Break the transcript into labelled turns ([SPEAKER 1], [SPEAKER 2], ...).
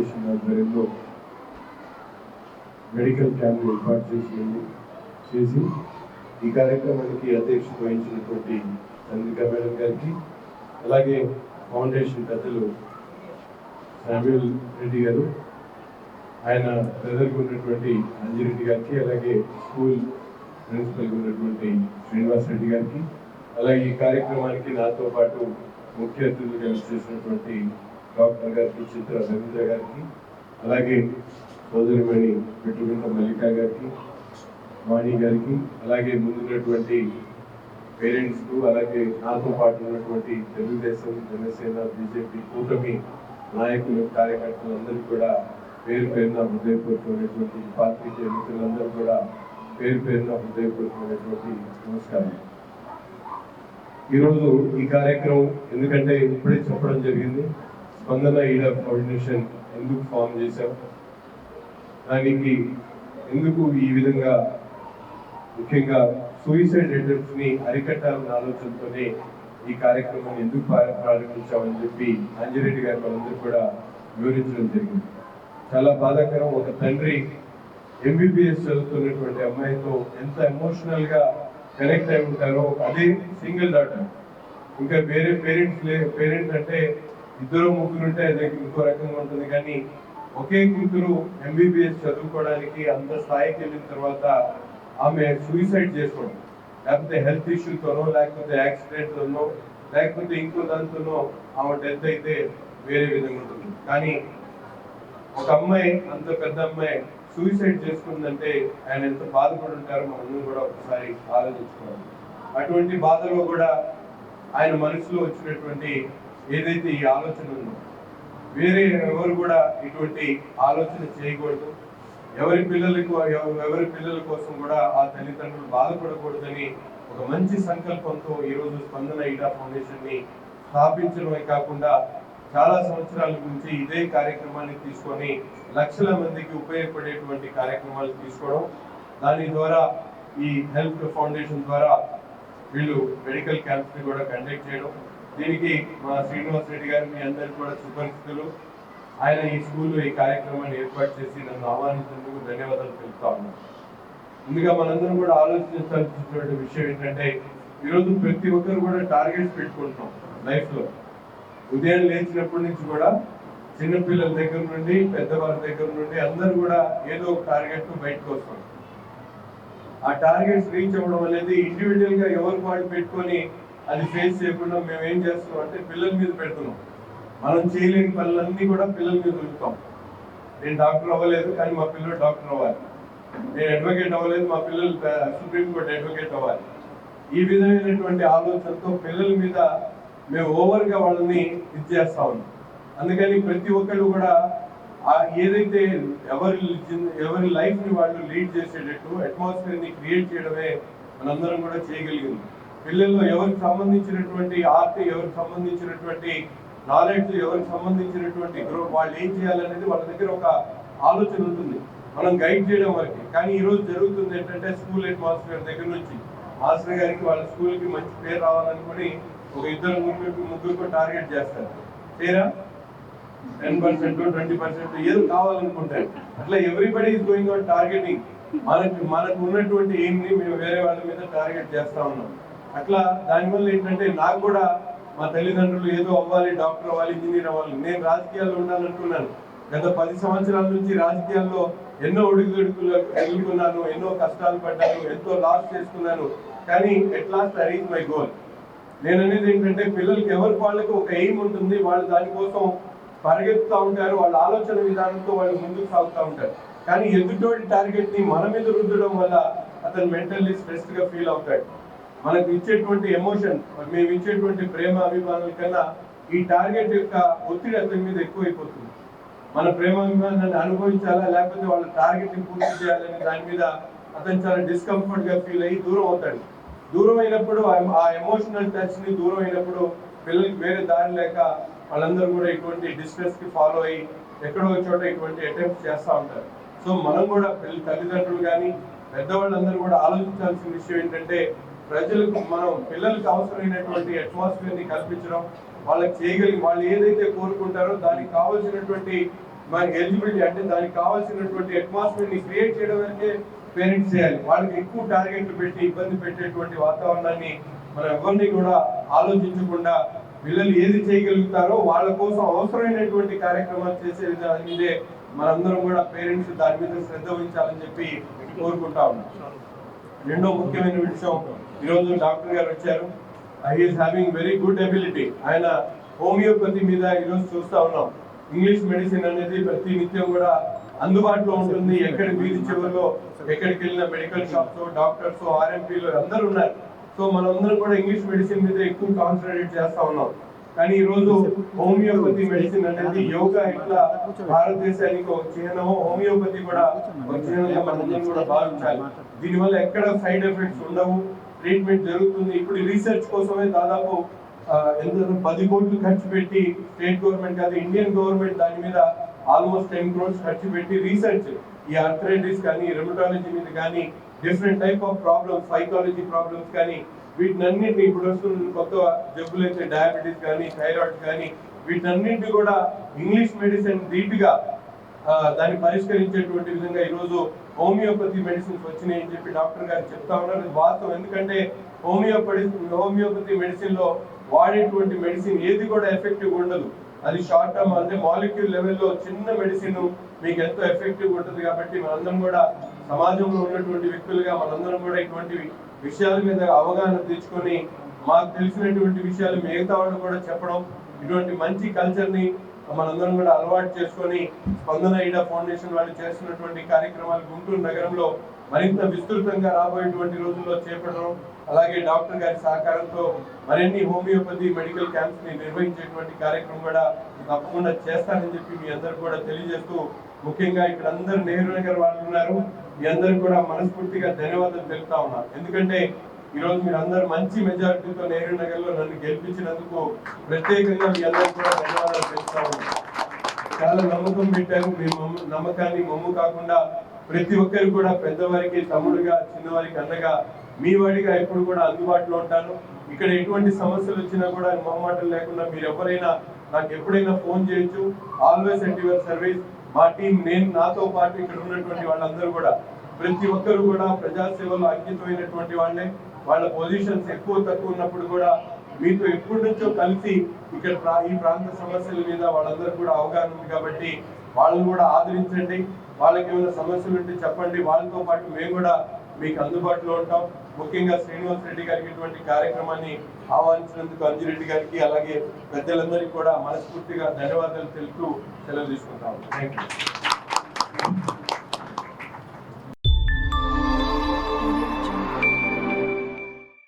[SPEAKER 1] Foundation ఆధ్వర్యంలో medical camp ఏర్పాటు చేసి ఈ కార్యక్రమానికి అధ్యక్షత వహించినటువంటి చంద్రికా మేడం గారికి, అలాగే ఫౌండేషన్ పెద్దలు శామ్యూల్ రెడ్డి గారు, ఆయన బ్రదర్గా ఉన్నటువంటి అంజిరెడ్డి గారికి, అలాగే స్కూల్ ప్రిన్సిపల్గా ఉన్నటువంటి శ్రీనివాస్ రెడ్డి గారికి, అలాగే ఈ కార్యక్రమానికి నాతో పాటు ముఖ్య అతిథులుగా చేసినటువంటి డాక్టర్ గారికి, చిత్ర రవీంద్ర గారికి, అలాగే సోదరిమణి పెట్టుకుంట మల్లికా గారికి, వాణి గారికి, అలాగే ముందున్నటువంటి పేరెంట్స్కు, అలాగే నాతో పాటు ఉన్నటువంటి తెలుగుదేశం, జనసేన, బీజేపీ కూటమి నాయకులు, కార్యకర్తలందరికీ కూడా పేరు పేరున హృదయపూర్వకమైనటువంటి పార్టీ మిత్రులందరూ కూడా పేరు పేరున హృదయపూర్వకమైనటువంటి నమస్కారం. ఈరోజు ఈ కార్యక్రమం ఎందుకంటే ఇప్పుడే చెప్పడం జరిగింది, స్పందన ఈడా ఫౌండేషన్ ఎందుకు ఫామ్ చేశాం, దానికి ఎందుకు ఈ విధంగా ముఖ్యంగా సూయిసైడ్ అటెంప్ట్స్ ని అరికట్టాలన్న ఆలోచనతోనే ఈ కార్యక్రమాన్ని ఎందుకు ప్రారంభించామని చెప్పి అంజిరెడ్డి గారు వాళ్ళందరూ కూడా వివరించడం జరిగింది. చాలా బాధాకరం, ఒక తండ్రి ఎంబీబీఎస్ చదువుతున్నటువంటి అమ్మాయితో ఎంత ఎమోషనల్ గా కనెక్ట్ అయి ఉంటారో, అదే సింగిల్ డాటర్. ఇంకా వేరే పేరెంట్స్ అంటే ఇద్దరు ముగ్గురు ఉంటే అది ఇంకో రకంగా ఉంటుంది, కానీ ఒకే కూతురు ఎంబీబీఎస్ చదువుకోవడానికి అంత స్థాయికి వెళ్ళిన తర్వాత ఆమె సూసైడ్ చేసుకోవడం, లేకపోతే హెల్త్ ఇష్యూతోనో, లేకపోతే యాక్సిడెంట్తోనో, లేకపోతే ఇంకో దాంతోనో ఆమె డెత్ అయితే వేరే విధంగా ఉంటుంది. కానీ ఒక అమ్మాయి, అంత పెద్ద అమ్మాయి సూసైడ్ చేసుకుందంటే ఆయన ఎంత బాధపడి ఉంటారో మనందరం కూడా ఒకసారి ఆలోచించుకోవాలి. అటువంటి బాధలో కూడా ఆయన మనసులో వచ్చినటువంటి ఏదైతే ఈ ఆలోచన ఉందో, వేరే ఎవరు కూడా ఇటువంటి ఆలోచన చేయకూడదు. ఎవరి పిల్లల కోసం కూడా ఆ తల్లిదండ్రులు బాధపడకూడదని ఒక మంచి సంకల్పంతో ఈరోజు స్పందన ఈడా ఫౌండేషన్ ని స్థాపించడమే కాకుండా చాలా సంవత్సరాల నుంచి ఇదే కార్యక్రమాన్ని తీసుకొని లక్షల మందికి ఉపయోగపడేటువంటి కార్యక్రమాలు తీసుకోవడం, దాని ద్వారా ఈ హెల్త్ ఫౌండేషన్ ద్వారా వీళ్ళు మెడికల్ క్యాంప్స్ ని కూడా కండక్ట్ చేయడం. దీనికి మా శ్రీనివాస్ రెడ్డి గారు మీ అందరికీ కూడా సుపరిచితులు. ఆయన ఈ స్కూల్లో ఈ కార్యక్రమాన్ని ఏర్పాటు చేసి నన్ను ఆహ్వానించేందుకు ధన్యవాదాలు తెలుపుతా ఉన్నాను. ముందుగా మనందరం కూడా ఆలోచించాల్సినటువంటి విషయం ఏంటంటే, ఈరోజు ప్రతి ఒక్కరు కూడా టార్గెట్స్ పెట్టుకుంటున్నాం లైఫ్ లో. ఉదయం లేచినప్పటి నుంచి కూడా చిన్నపిల్లల దగ్గర నుండి పెద్దవారి దగ్గర నుండి అందరూ కూడా ఏదో ఒక టార్గెట్ తో బయటకు వస్తాం. ఆ టార్గెట్స్ రీచ్ అవ్వడం అనేది ఇండివిజువల్ గా ఎవరికి వాళ్ళు పెట్టుకొని అది ఫేస్ చేయకుండా మేము ఏం చేస్తున్నాం అంటే పిల్లల మీద పెడుతున్నాం. మనం చేయలేని పనులన్నీ కూడా పిల్లల మీద ఉంచుతాం. నేను డాక్టర్ అవ్వలేదు కానీ మా పిల్లలు డాక్టర్ అవ్వాలి, నేను అడ్వకేట్ అవ్వలేదు మా పిల్లలు సుప్రీంకోర్టు అడ్వకేట్ అవ్వాలి. ఈ విధమైనటువంటి ఆలోచనతో పిల్లల మీద మేము ఓవర్ గా వాళ్ళని ఇచ్చేస్తా ఉన్నాం. అందుకని ప్రతి ఒక్కరు కూడా ఏదైతే ఎవరి లైఫ్ ని వాళ్ళు లీడ్ చేసేటట్టు అట్మాస్ఫియర్ ని క్రియేట్ చేయడమే మనందరం కూడా చేయగలిగింది. పిల్లల్లో ఎవరికి సంబంధించినటువంటి ఆర్ట్, ఎవరికి సంబంధించినటువంటి నాలెడ్జ్, ఎవరికి సంబంధించినటువంటి గ్రోత్, వాళ్ళు ఏం చేయాలనేది వాళ్ళ దగ్గర ఒక ఆలోచన ఉంటుంది, మనం గైడ్ చేయడం వరకు. కానీ ఈ రోజు జరుగుతుంది ఏంటంటే, స్కూల్ అట్మాస్ఫియర్ దగ్గర నుంచి మాస్టర్ గారికి వాళ్ళ స్కూల్ కి మంచి పేరు రావాలనుకుని ఒక ఇద్దరు ముగ్గురు టార్గెట్ చేస్తారు. తీరా 10%, 20% ఏదో కావాలనుకుంటారు. అట్లా everybody is going on targeting. మనకు ఉన్నటువంటి ఎయిమ్ ని మేము వేరే వాళ్ళ మీద టార్గెట్ చేస్తా ఉన్నాం. అట్లా దానివల్ల ఏంటంటే, నాకు కూడా మా తల్లిదండ్రులు ఏదో అవ్వాలి, డాక్టర్ అవ్వాలి, ఇంజనీర్ అవ్వాలి. నేను రాజకీయాల్లో ఉండాలనుకున్నాను. గత 10 సంవత్సరాల నుంచి రాజకీయాల్లో ఎన్నో ఒడిదుడుకులు ఎదుర్కొన్నాను, ఎన్నో కష్టాలు పడ్డాను, ఎంతో లాస్ చేసుకున్నాను. కానీ at last I reach my goal. నేను అనేది ఏంటంటే, పిల్లలకి ఎవరికి వాళ్ళకి ఒక ఎయిమ్ ఉంటుంది, వాళ్ళు దానికోసం పరిగెత్తుతూ ఉంటారు, వాళ్ళ ఆలోచన విధానంతో వాళ్ళు ముందుకు సాగుతూ ఉంటారు. కానీ ఎదుటోటి టార్గెట్ ని మన మీద రుద్దడం వల్ల అతను మెంటల్లీ స్ట్రెస్డ్ గా ఫీల్ అవుతాడు. మనకు ఇచ్చేటువంటి ఎమోషన్, మేము ఇచ్చేటువంటి ప్రేమ అభిమానుల కన్నా ఈ టార్గెట్ యొక్క ఒత్తిడి అతని మీద ఎక్కువైపోతుంది. మన ప్రేమ అభిమానాన్ని అనుభవించాలా, లేకపోతే వాళ్ళ టార్గెట్ ని పూర్తి చేయాలని దాని మీద అతను చాలా డిస్కంఫర్ట్ గా ఫీల్ అయ్యి దూరం అవుతాడు. దూరం అయినప్పుడు ఆ ఎమోషనల్ టచ్ ని దూరం అయినప్పుడు పిల్లలకి వేరే దారి లేక వాళ్ళందరూ కూడా ఇటువంటి డిస్ట్రెస్ కి ఫాలో అయ్యి ఎక్కడో చోట ఇటువంటి అటెంప్ట్స్ చేస్తూ ఉంటారు. సో మనం కూడా తల్లిదండ్రులు కానీ పెద్దవాళ్ళందరూ కూడా ఆలోచించాల్సిన విషయం ఏంటంటే, ప్రజలకు మనం పిల్లలకు అవసరమైనటువంటి అట్మాస్ఫియర్ ని కల్పించడం, వాళ్ళకి చేయగలిగి వాళ్ళు ఏదైతే కోరుకుంటారో దానికి కావాల్సినటువంటి మనకి ఎలిజిబిలిటీ అంటే దానికి కావాల్సినటువంటి అట్మాస్ఫియర్ ని క్రియేట్ చేయడం వరకే పేరెంట్స్ చేయాలి. వాళ్ళకి ఎక్కువ టార్గెట్లు పెట్టి ఇబ్బంది పెట్టేటువంటి వాతావరణాన్ని మనం ఎవరిని కూడా ఆలోచించకుండా పిల్లలు ఏది చేయగలుగుతారో వాళ్ళ కోసం అవసరమైనటువంటి కార్యక్రమాలు చేసే విధానం మీదే మనందరం కూడా పేరెంట్స్ దాని మీద శ్రద్ధ వహించాలని చెప్పి కోరుకుంటా ఉన్నాం. రెండో ముఖ్యమైన విషయం, ఈరోజు డాక్టర్ గారు వచ్చారు. He is having very good ability. ఆయన హోమియోపతి మీద ఈరోజు చూస్తా ఉన్నాం. ఇంగ్లీష్ మెడిసిన్ అనేది ప్రతి నిత్యం కూడా అందుబాటులో ఉంటుంది. ఎక్కడ వీధి చివరిలో ఎక్కడికి వెళ్ళిన మెడికల్ షాప్స్, డాక్టర్స్, ఆర్ఎంపీలు అందరూ ఉన్నారు. సో మనందరం కూడా ఇంగ్లీష్ మెడిసిన్ మీద ఎక్కువ కాన్సన్ట్రేట్ చేస్తా ఉన్నాం. కానీ ఈ రోజు హోమియోపతి మెడిసిన్ అనేది యోగా ఇట్లా భారతదేశానికి ఒక చిహ్నమో, హోమియోపతి కూడా ఒక చిహ్నంగా మనందరం కూడా భావించాలి. దీనివల్ల ఎక్కడ సైడ్ ఎఫెక్ట్స్ ఉండవు, ట్రీట్మెంట్ జరుగుతుంది. ఇప్పుడు రీసెర్చ్ కోసమే దాదాపు 10 కోట్లు ఖర్చు పెట్టి స్టేట్ గవర్నమెంట్ కాదు, ఇండియన్ గవర్నమెంట్ దాని మీద ఆల్మోస్ట్ 10 crores ఖర్చు పెట్టి రీసెర్చ్ ఈ ఆర్థరైటిస్ కానీ, రెమటాలజీ మీద కానీ, different type of problems, psychology problems కానీ, వీటినన్నింటినీ ఇప్పుడు వస్తున్న కొత్త జబ్బులు అయితే డయాబెటీస్ కానీ, థైరాయిడ్ కానీ, వీటన్నింటినీ కూడా ఇంగ్లీష్ మెడిసిన్ ధీటుగా దాన్ని పరిష్కరించేటువంటి విధంగా ఈరోజు హోమియోపతి మెడిసిన్స్ వచ్చినాయి అని చెప్పి డాక్టర్ గారు చెప్తా ఉన్నారు. ఇది వాస్తవం. ఎందుకంటే హోమియోపతి మెడిసిన్ లో వాడేటువంటి మెడిసిన్ ఏది కూడా ఎఫెక్టివ్ ఉండదు. అది షార్ట్ టర్మ్ అంటే మాలిక్యూల్ లెవెల్లో చిన్న మెడిసిన్ మీకు ఎంతో ఎఫెక్టివ్ ఉంటుంది. కాబట్టి మనందరం కూడా సమాజంలో ఉన్నటువంటి వ్యక్తులుగా మనందరం కూడా ఇటువంటి విషయాల మీద అవగాహన తెచ్చుకొని మాకు తెలిసినటువంటి విషయాలు మిగతా వాళ్ళు కూడా చెప్పడం, ఇటువంటి మంచి కల్చర్ ని మనందరం కూడా అలవాటు చేసుకొని స్పందన ఈడా ఫౌండేషన్ వాళ్ళు చేస్తున్నటువంటి కార్యక్రమాలు గుంటూరు నగరంలో మరింత విస్తృతంగా రాబోయేటువంటి రోజుల్లో చేపట్టడం, అలాగే డాక్టర్ గారి సహకారంతో మరిన్ని హోమియోపతి మెడికల్ క్యాంప్స్ ని నిర్వహించేటువంటి కార్యక్రమం కూడా తప్పకుండా చేస్తానని చెప్పి మీ అందరు కూడా తెలియజేస్తూ, ముఖ్యంగా ఇక్కడ అందరు నెహ్రూ నగర్ వాళ్ళు ఉన్నారు, మీ అందరికి కూడా మనస్ఫూర్తిగా ధన్యవాదాలు తెలుపుతా ఉన్నారు. ఎందుకంటే ఈ రోజు మీరు అందరు మంచి మెజారిటీతో నెహ్రూ నగర్ లో నన్ను గెలిపించినందుకు ప్రత్యేకంగా మీ అందరికి కూడా ధన్యవాదాలు తెలుపుతా ఉన్నారు. చాలా నమ్మకం పెట్టారు. మీ నమ్మకాన్ని మమ్ము కాకుండా ప్రతి ఒక్కరు కూడా పెద్దవారికి తమ్ముడుగా, చిన్నవారికి అన్నగా, మీ వాడిగా ఎప్పుడు కూడా అందుబాటులో ఉంటాను. ఇక్కడ ఎటువంటి సమస్యలు వచ్చినా కూడా మొహమాటం లేకుండా మీరు ఎవరైనా నాకు ఎప్పుడైనా ఫోన్ చేయొచ్చు. Always at your service. మా టీం, నేను, నాతో పాటు ఇక్కడ ఉన్నటువంటి వాళ్ళందరూ కూడా ప్రతి ఒక్కరు కూడా ప్రజాసేవలో అంకితమైనటువంటి వాళ్ళే. వాళ్ళ పొజిషన్స్ ఎక్కువ తక్కువ ఉన్నప్పుడు కూడా మీతో ఎప్పటి నుంచో కలిసి ఇక్కడ ఈ ప్రాంత సమస్యల మీద వాళ్ళందరూ కూడా అవగాహన ఉంది. కాబట్టి వాళ్ళని కూడా ఆదరించండి. వాళ్ళకి ఏమైనా సమస్యలు ఉంటే చెప్పండి. వాళ్ళతో పాటు మేము కూడా మీకు అందుబాటులో ఉంటాం. ముఖ్యంగా శ్రీనివాస్ రెడ్డి గారికి ఇటువంటి కార్యక్రమాన్ని ఆహ్వానించినందుకు అంజిరెడ్డి గారికి, అలాగే పెద్దలందరికీ కూడా మనస్ఫూర్తిగా ధన్యవాదాలు తెలుపుతూ సెలవు తీసుకుంటాం. Thank you.